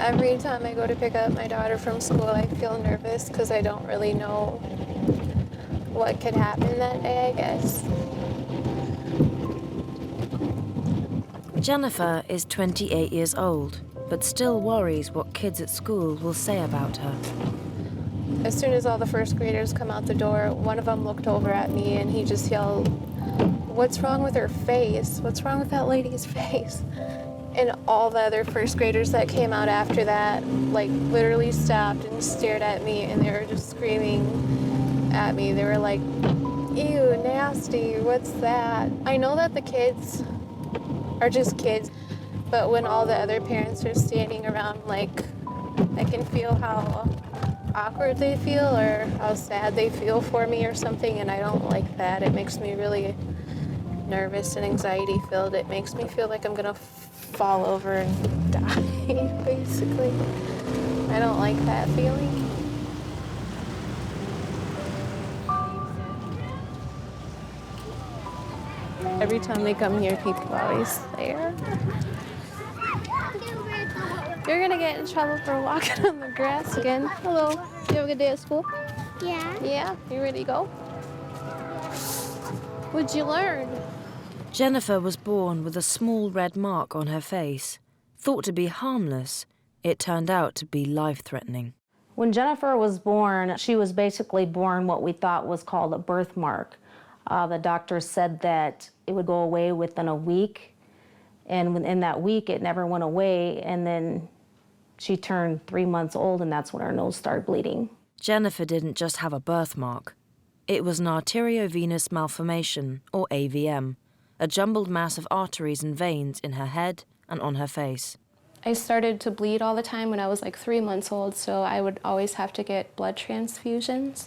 Every time I go to pick up my daughter from school, I feel nervous because I don't really know what could happen that day, I guess. Jennifer is 28 years old, but still worries what kids at school will say about her. As soon as all the first graders come out the door, one of them looked over at me and he just yelled, "What's wrong with her face? What's wrong with that lady's face?" And all the other first graders that came out after that, like, literally stopped and stared at me, and they were just screaming at me. They were like, "Ew, nasty, what's that?" I know that the kids are just kids, but when all the other parents are standing around, like, I can feel how awkward they feel or how sad they feel for me or something, and I don't like that. It makes me really nervous and anxiety-filled. It makes me feel like I'm gonna fall over and die, basically. I don't like that feeling. Every time they come here, people always stare. You're gonna get in trouble for walking on the grass again. Hello, you have a good day at school? Yeah. Yeah, you ready to go? What'd you learn? Jennifer was born with a small red mark on her face. Thought to be harmless, it turned out to be life-threatening. When Jennifer was born, she was basically born what we thought was called a birthmark. The doctor said that it would go away within a week, and in that week it never went away, and then she turned 3 months old, and that's when her nose started bleeding. Jennifer didn't just have a birthmark. It was an arteriovenous malformation, or AVM, a jumbled mass of arteries and veins in her head and on her face. I started to bleed all the time when I was like 3 months old, so I would always have to get blood transfusions.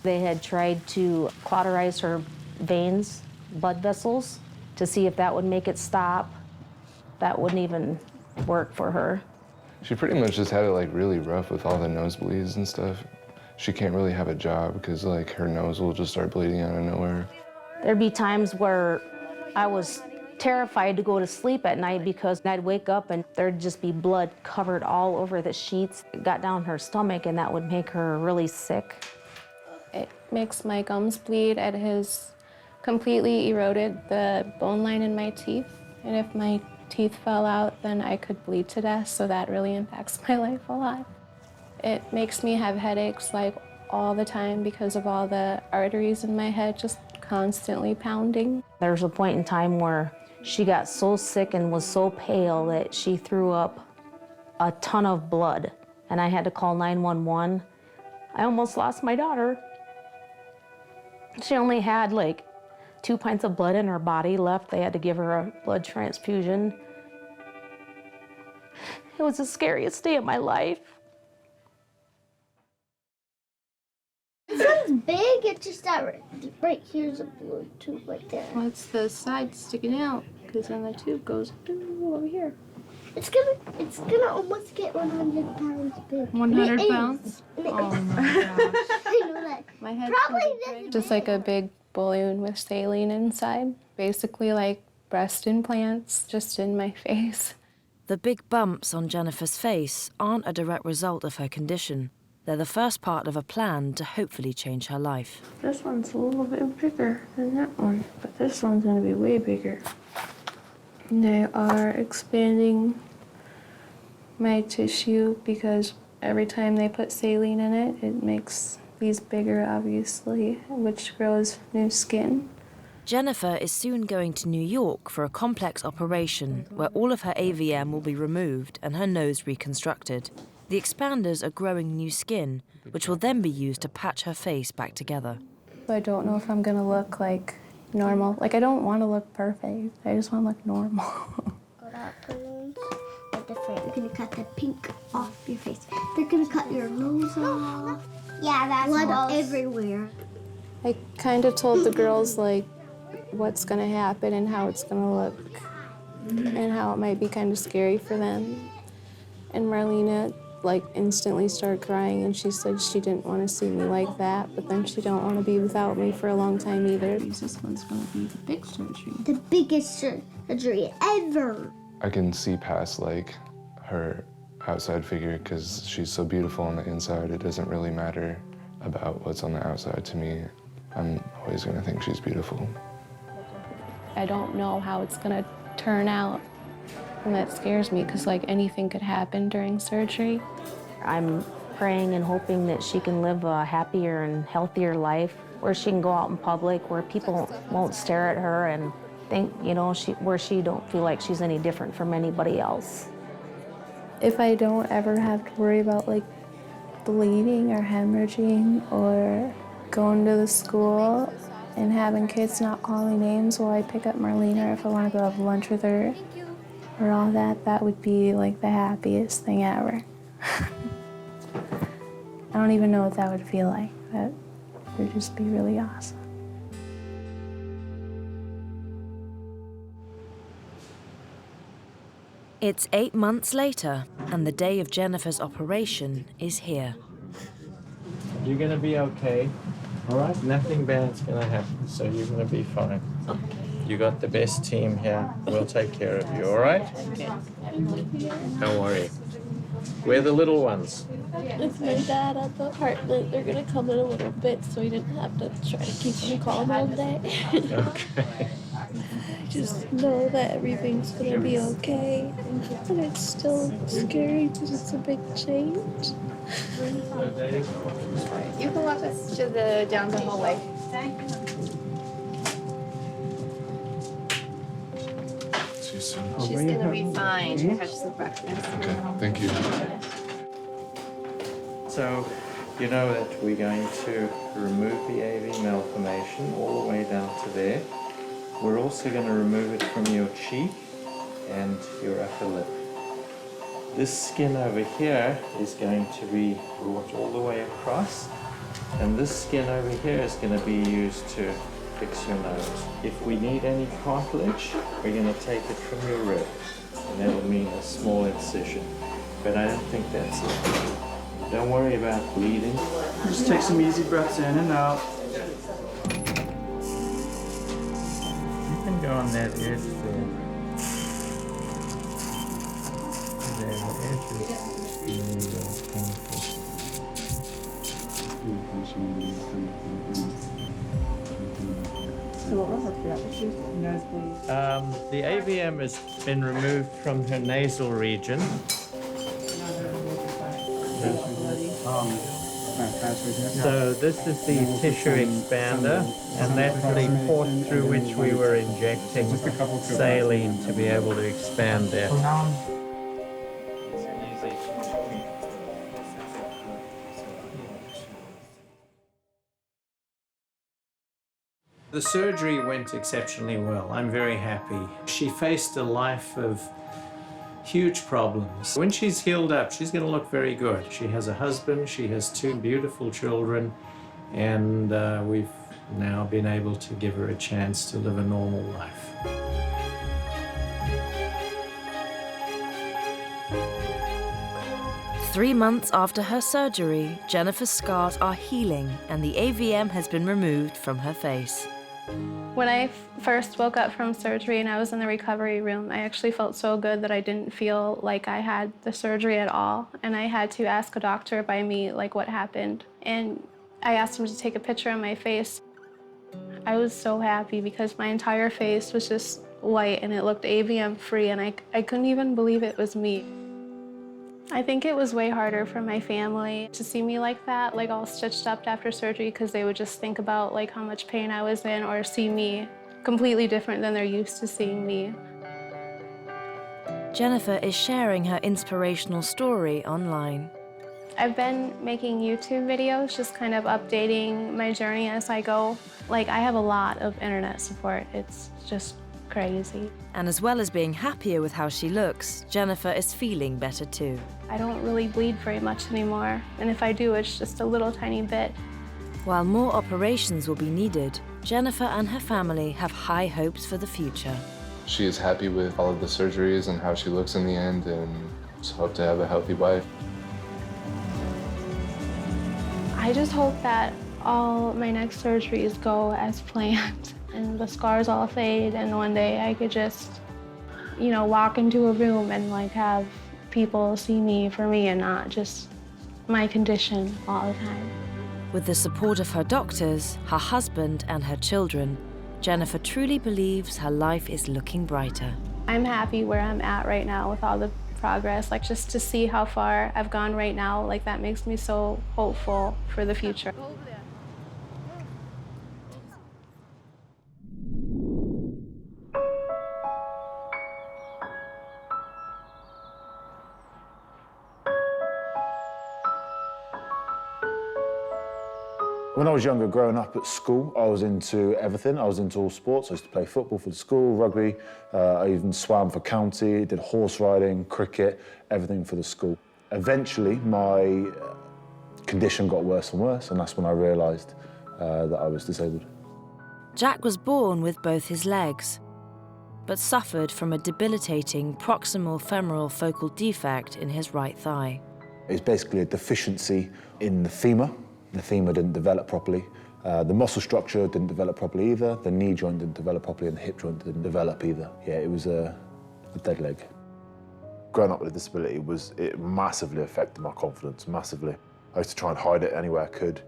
They had tried to cauterize her veins, blood vessels, to see if that would make it stop. That wouldn't even work for her. She pretty much just had it like really rough with all the nosebleeds and stuff. She can't really have a job because like her nose will just start bleeding out of nowhere. There'd be times where I was terrified to go to sleep at night because I'd wake up and there'd just be blood covered all over the sheets. It got down her stomach and that would make her really sick. It makes my gums bleed. It has completely eroded the bone line in my teeth. And if my teeth fell out, then I could bleed to death, so that really impacts my life a lot. It makes me have headaches like all the time because of all the arteries in my head just constantly pounding. There was a point in time where she got so sick and was so pale that she threw up a ton of blood, and I had to call 911. I almost lost my daughter. She only had like 2 pints of blood in her body left. They had to give her a blood transfusion. It was the scariest day of my life. This one's big, it's just that right here's a blue tube right there. Well, it's the side sticking out, because then the tube goes over here. It's gonna almost get 100 pounds big. 100 pounds? Oh my gosh. I know that. My head's Probably gonna be this just like a big balloon with saline inside. Basically like breast implants just in my face. The big bumps on Jennifer's face aren't a direct result of her condition. They're the first part of a plan to hopefully change her life. This one's a little bit bigger than that one, but this one's gonna be way bigger. They are expanding my tissue because every time they put saline in it, it makes these bigger, obviously, which grows new skin. Jennifer is soon going to New York for a complex operation where all of her AVM will be removed and her nose reconstructed. The expanders are growing new skin, which will then be used to patch her face back together. I don't know if I'm gonna look like normal. Like, I don't want to look perfect. I just want to look normal. Balloons are different. You're gonna cut the pink off your face. They're gonna cut your nose off. Yeah, that's blood everywhere. I kind of told the girls, like, what's gonna happen and how it's gonna look and how it might be kind of scary for them. And Marlena, like, instantly started crying, and she said she didn't want to see me like that, but then she don't want to be without me for a long time either. This one's gonna be the big surgery. The biggest surgery ever. I can see past like her outside figure because she's so beautiful on the inside. It doesn't really matter about what's on the outside to me. I'm always gonna think she's beautiful. I don't know how it's gonna turn out, and that scares me because like anything could happen during surgery. I'm praying and hoping that she can live a happier and healthier life where she can go out in public, where people won't stare at her and think, you know, where she don't feel like she's any different from anybody else. If I don't ever have to worry about like bleeding or hemorrhaging or going to the school and having kids not calling names while I pick up Marlene, or if I want to go have lunch with her or all that, that would be like the happiest thing ever. I don't even know what that would feel like. That would just be really awesome. It's 8 months later, and the day of Jennifer's operation is here. You're gonna be okay, all right? Nothing bad's gonna happen, so you're gonna be fine. You got the best team here. We'll take care of you, all right? Don't worry. We're the little ones. It's my dad at the apartment. They're gonna come in a little bit so he didn't have to try to keep him calm all day. Okay. I just know that everything's gonna be okay. But it's still scary because it's a big change. You can walk us to the down the hallway. See you soon. She's gonna be fine. She had some breakfast. Okay, thank you. So, you know that we're going to remove the AV malformation all the way down to there. We're also going to remove it from your cheek and your upper lip. This skin over here is going to be brought all the way across, and this skin over here is going to be used to fix your nose. If we need any cartilage, we're going to take it from your rib, and that'll mean a small incision. But I don't think that's it. Don't worry about bleeding. Just take some easy breaths in and out. You can go on that edge there. There, the edge the AVM has been removed from her nasal region. So this is the tissue expander, and that's the port through which we were injecting saline to be able to expand that. The surgery went exceptionally well. I'm very happy. She faced a life of huge problems. When she's healed up, she's going to look very good. She has a husband, she has 2 beautiful children, and we've now been able to give her a chance to live a normal life. Three months after her surgery, Jennifer's scars are healing and the AVM has been removed from her face. When I first woke up from surgery and I was in the recovery room, I actually felt so good that I didn't feel like I had the surgery at all. And I had to ask a doctor by me, like, what happened. And I asked him to take a picture of my face. I was so happy because my entire face was just white and it looked AVM free, and I couldn't even believe it was me. I think it was way harder for my family to see me like that, like all stitched up after surgery, because they would just think about like how much pain I was in, or see me completely different than they're used to seeing me. Jennifer is sharing her inspirational story online. I've been making YouTube videos, just kind of updating my journey as I go. Like, I have a lot of internet support. It's just crazy. And as well as being happier with how she looks, Jennifer is feeling better too. I don't really bleed very much anymore, and if I do, it's just a little tiny bit. While more operations will be needed, Jennifer and her family have high hopes for the future. She is happy with all of the surgeries and how she looks in the end, and just hope to have a healthy wife. I just hope that all my next surgeries go as planned and the scars all fade, and one day I could just, you know, walk into a room and like have people see me for me and not just my condition all the time. With the support of her doctors, her husband, and her children, Jennifer truly believes her life is looking brighter. I'm happy where I'm at right now with all the progress. Like, just to see how far I've gone right now, like, that makes me so hopeful for the future. When I was younger, growing up at school, I was into everything. I was into all sports. I used to play football for the school, rugby. I even swam for county, did horse riding, cricket, everything for the school. Eventually, my condition got worse and worse, and that's when I realised that I was disabled. Jack was born with both his legs, but suffered from a debilitating proximal femoral focal defect in his right thigh. It's basically a deficiency in the femur. The femur didn't develop properly. The muscle structure didn't develop properly either. The knee joint didn't develop properly, and the hip joint didn't develop either. Yeah, it was a dead leg. Growing up with a disability it massively affected my confidence, massively. I used to try and hide it any way I could.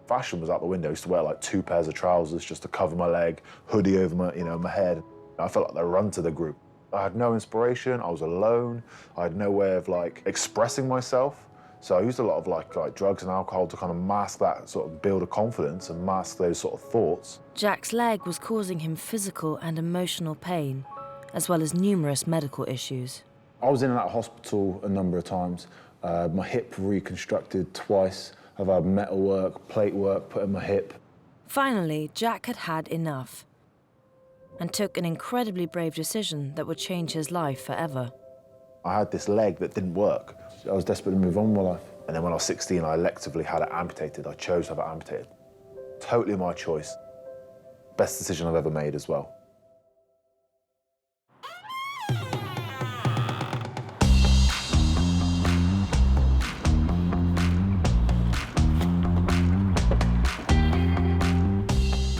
Fashion was out the window. I used to wear like 2 pairs of trousers just to cover my leg, hoodie over my head. I felt like the run to the group. I had no inspiration. I was alone. I had no way of expressing myself. So I used a lot of like drugs and alcohol to kind of mask that, sort of build a confidence and mask those sort of thoughts. Jack's leg was causing him physical and emotional pain, as well as numerous medical issues. I was in and out of hospital a number of times. My hip reconstructed twice. I've had metal work, plate work put in my hip. Finally, Jack had had enough and took an incredibly brave decision that would change his life forever. I had this leg that didn't work. I was desperate to move on with my life. And then when I was 16, I electively had it amputated. I chose to have it amputated. Totally my choice. Best decision I've ever made as well.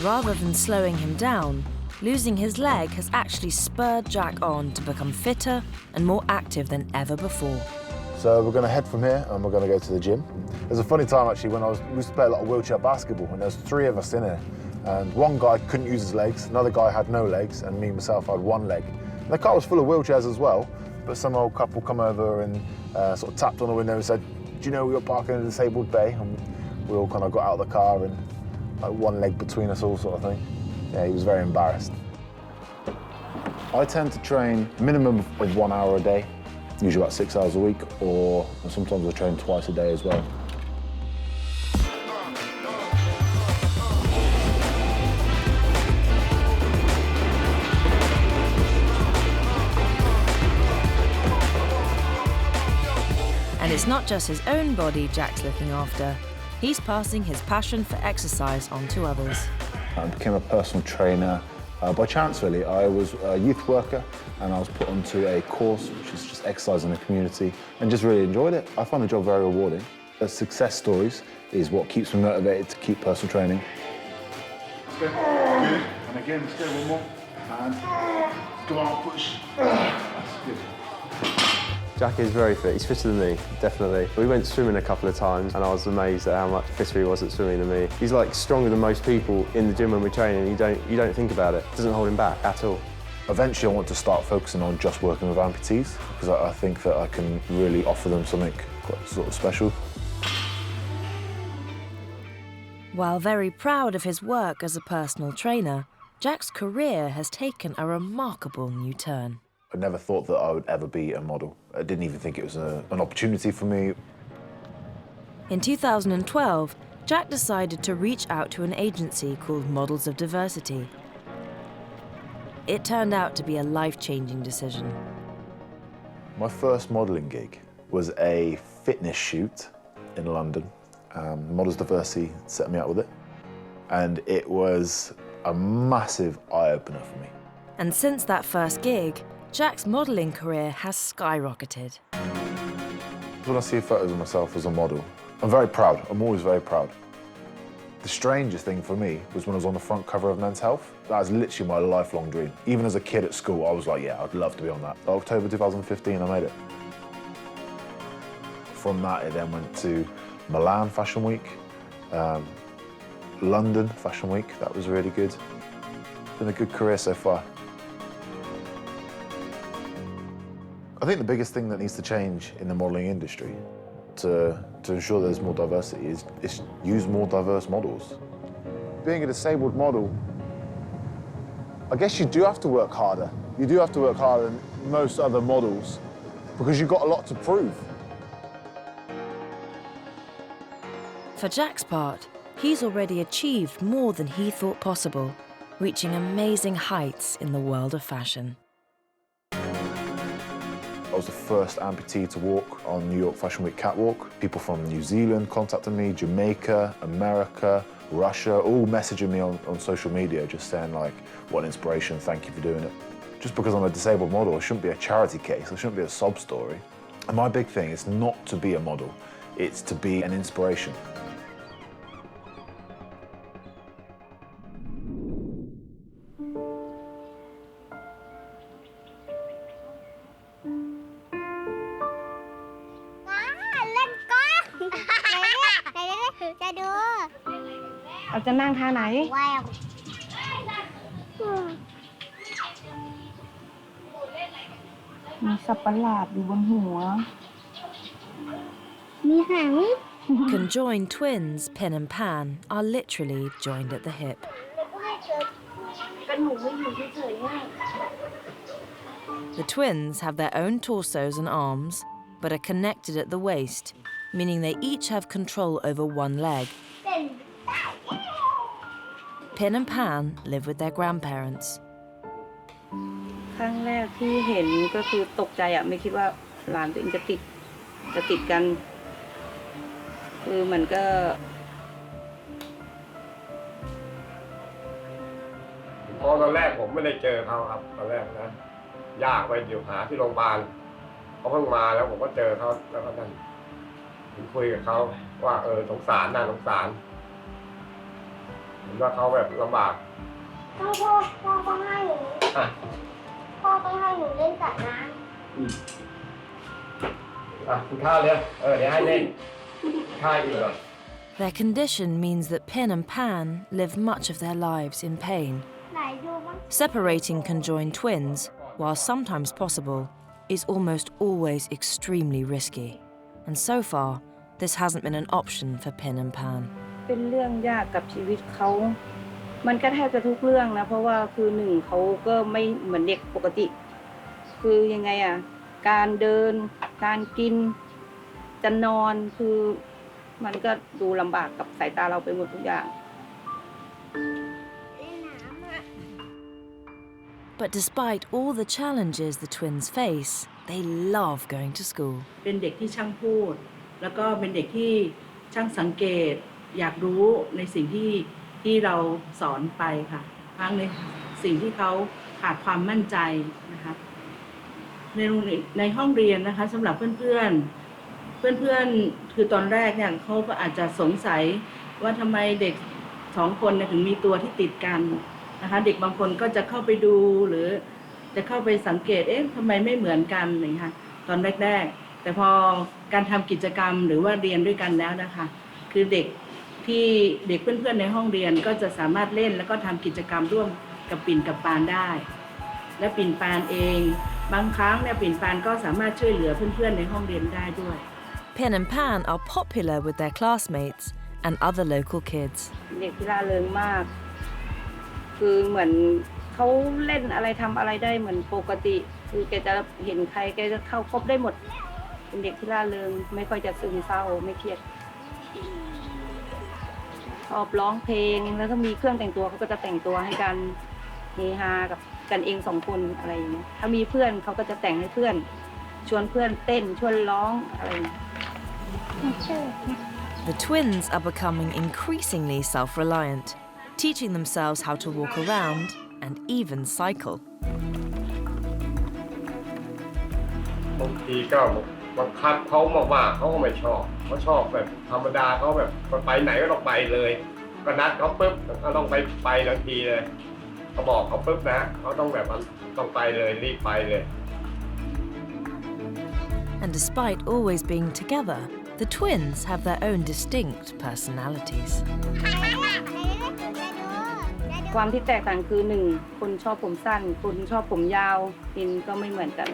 Rather than slowing him down, losing his leg has actually spurred Jack on to become fitter and more active than ever before. So we're going to head from here and we're going to go to the gym. There's a funny time actually when we used to play a lot of wheelchair basketball, and there's 3 of us in here. And one guy couldn't use his legs, another guy had no legs, and me myself had 1 leg. And the car was full of wheelchairs as well, but some old couple come over and sort of tapped on the window and said, "Do you know we got parking in a disabled bay?" And we all kind of got out of the car and like 1 leg between us all, sort of thing. Yeah, he was very embarrassed. I tend to train minimum of 1 hour a day, usually about 6 hours a week, or sometimes I train twice a day as well. And it's not just his own body Jack's looking after. He's passing his passion for exercise on to others. I became a personal trainer by chance, really. I was a youth worker and I was put onto a course which is just exercise in the community, and just really enjoyed it. I find the job very rewarding. The success stories is what keeps me motivated to keep personal training. Good. And again, stay 1 more. And come on, push. That's good. Jack is very fit. He's fitter than me, definitely. We went swimming a couple of times and I was amazed at how much fitter he was at swimming than me. He's like stronger than most people in the gym when we train, and you don't think about it. It doesn't hold him back at all. Eventually I want to start focusing on just working with amputees, because I think that I can really offer them something quite sort of special. While very proud of his work as a personal trainer, Jack's career has taken a remarkable new turn. I never thought that I would ever be a model. I didn't even think it was an opportunity for me. In 2012, Jack decided to reach out to an agency called Models of Diversity. It turned out to be a life-changing decision. My first modelling gig was a fitness shoot in London. Models Diversity set me up with it, and it was a massive eye-opener for me. And since that first gig, Jack's modelling career has skyrocketed. When I see photos of myself as a model, I'm very proud. I'm always very proud. The strangest thing for me was when I was on the front cover of Men's Health. That was literally my lifelong dream. Even as a kid at school, I was like, yeah, I'd love to be on that. October 2015, I made it. from that, it then went to Milan Fashion Week, London Fashion Week. That was really good. Been a good career so far. I think the biggest thing that needs to change in the modelling industry to ensure there's more diversity is use more diverse models. Being a disabled model, I guess you do have to work harder. You do have to work harder than most other models because you've got a lot to prove. For Jack's part, he's already achieved more than he thought possible, reaching amazing heights in the world of fashion. I was the first amputee to walk on New York Fashion Week catwalk. People from New Zealand contacted me, Jamaica, America, Russia, all messaging me on social media just saying like, what an inspiration, thank you for doing it. Just because I'm a disabled model, it shouldn't be a charity case, it shouldn't be a sob story. And my big thing is not to be a model, it's to be an inspiration.จะนั่งท่าไหนมีสับประหลาดอยู่บนหัวมีหาง Conjoined twins, Pin and Pan, are literally joined at the hip. The twins have their own torsos and arms, but are connected at the waist, meaning they each have control over one leg. Pin and Pan live with their grandparents. ครั้งแรกที่เห็นก็คือตกใจอะไม่คิดว่าหลานตัวเองจะติดกันคือมันก็ตอนแรกผมไม่ได้เจอเขาครับตอนแรกนะยากไปอยู่หาที่โรงพยาบาลเขาเพิ่งมาแล้วผมก็เจอเขาแล้วก็นั่นคุยกับเขาว่าสงสารน่าสงสารเห็นว่าเขาแบบลำบากพ่อต้องให้หนูพ่อต้องให้หนูเล่นสระน้ำกินข้าวเลยเดี๋ยวให้เล่นข้าวอยู่ Their condition means that Pin and Pan live much of their lives in pain. Separating conjoined twins, while sometimes possible, is almost always extremely risky. And so far, this hasn't been an option for Pin and Pan. เป็นเรื่องยากกับชีวิตเขามันก็แทบจะทุกเรื่องนะเพราะว่าคือหนึ่งเขาก็ไม่เหมือนเด็กปกติคือยังไงอะการเดินการกินจะนอนคือมันก็ดูลำบากกับสายตาเราไปหมดทุกอย่าง But despite all the challenges the twins face, they love going to school. เป็นเด็กที่ช่างพูดแล้วก็เป็นเด็กที่ช่างสังเกตอยากรู้ในสิ่งที่เราสอนไปค่ะทั้งในสิ่งที่เขาขาดความมั่นใจนะคะในห้องเรียนนะคะสำหรับเพื่อนคือตอนแรกเนี่ยเขาก็อาจจะสงสัยว่าทำไมเด็ก2 คนถึงมีตัวที่ติดกันนะคะเด็กบางคนก็จะเข้าไปดูหรือจะเข้าไปสังเกตทำไมไม่เหมือนกันนะคะตอนแรกๆแต่พอการทำกิจกรรมหรือว่าเรียนด้วยกันแล้วนะคะคือเด็กเพื่อนๆในห้องเรียนก็จะสามารถเล่นแล้วก็ทำกิจกรรมร่วมกับปิ่นกับปานได้และปิ่นปานเองบางครั้งเนี่ยปิ่นปานก็สามารถช่วยเหลือเพื่อนๆในห้องเรียนได้ด้วย Pin and Pan are popular with their classmates and other local kids. เด็กที่ร่าเริงมากคือเหมือนเขาเล่นอะไรทำอะไรได้เหมือนปกติคือแกจะเห็นใครแกจะเข้าคบได้หมดเป็นเด็กที่ร่าเริงไม่ค่อยจะซึมเศร้าไม่เครียดชอบร้องเพลงแล้วก็มีเครื่องแต่งตัวเขาก็จะแต่งตัวให้กันเฮฮากับกันเอง2 คนอะไรอย่างเงี้ยถ้ามีเพื่อนเขาก็จะแต่งให้เพื่อนชวนเพื่อนเต้นชวนร้องอะไรอย่างเงี้ย The twins are becoming increasingly self-reliant, teaching themselves how to walk around and even cycle. บางทีก็บังคับเขามากๆเขาก็ไม่ชอบเขาชอบแบบธรรมดาเขาแบบไปไหนก็ต้องไปเลยก็นัดเขาปุ๊บก็ต้องไปทันทีเลยเขาบอกเขาปุ๊บนะเขาต้องแบบต้องไปเลยรีบไปเลย And despite always being together, the twins have their own distinct personalities. ความที่แตกต่างคือหนึ่งคนชอบผมสั้นคนชอบผมยาวกินก็ไม่เหมือนกัน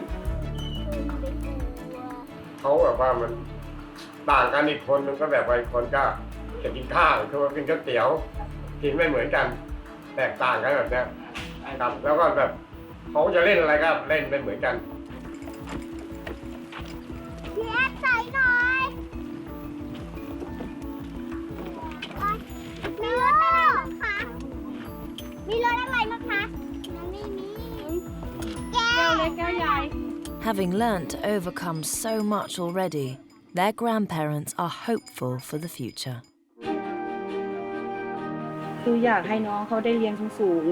เขาแบบว่ามันต่างกันอีกคนนึงก็แบบว่าอีกคนก็จะกินข้าวคือว่ากินก๋วยเตี๋ยวกินไม่เหมือนกันแตกต่างกันแบบนี้ครับแล้วก็แบบเขาจะเล่นอะไรก็เล่นไม่เหมือนกัน พี่แอดใส่หน่อยมีรถอะไรบ้างคะมีรถอะไรบ้างคะยังไม่มีแก้วเล็กแก้วใหญ่ Having learnt to overcome so much already, their grandparents are hopeful for the future. คืออยากให้น้องเขาได้เรียนสูง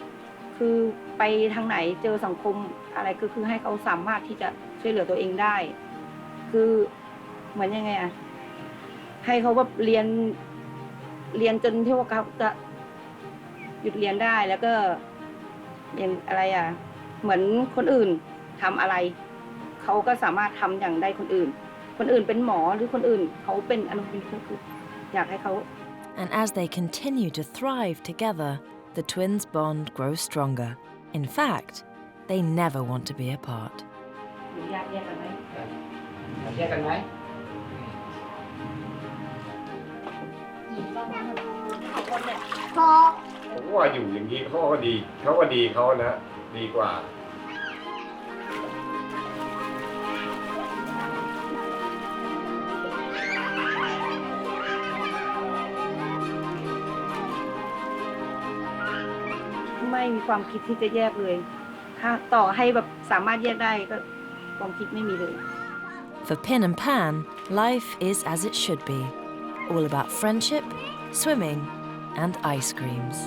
ๆคือไปทางไหนเจอสังคมอะไรก็คือให้เขาสามารถที่จะช่วยเหลือตัวเองได้ คือเหมือนยังไงอะให้เขาแบบเรียนจนที่ว่าเขาจะหยุดเรียนได้แล้วก็เรียนอะไรอะเหมือนคนอื่นทำอะไรเขาก็สามารถทำอย่างได้คนอื่นเป็นหมอหรือคนอื่นเขาเป็นอนุเป็นคืออยากให้เขา And as they continue to thrive together, the twins' bond grows stronger. In fact, they never want to be apart. อยากแยกกันไหม แยกกันไหม ผมว่าอยู่อย่างนี้เขาก็ดีเขานะดีกว่า ไม่มีความคิดที่จะแยกเลยถ้าต่อให้แบบสามารถแยกได้ก็ความคิดไม่มีเลย For Pin and Pan, life is as it should be, all about friendship, swimming, and ice creams.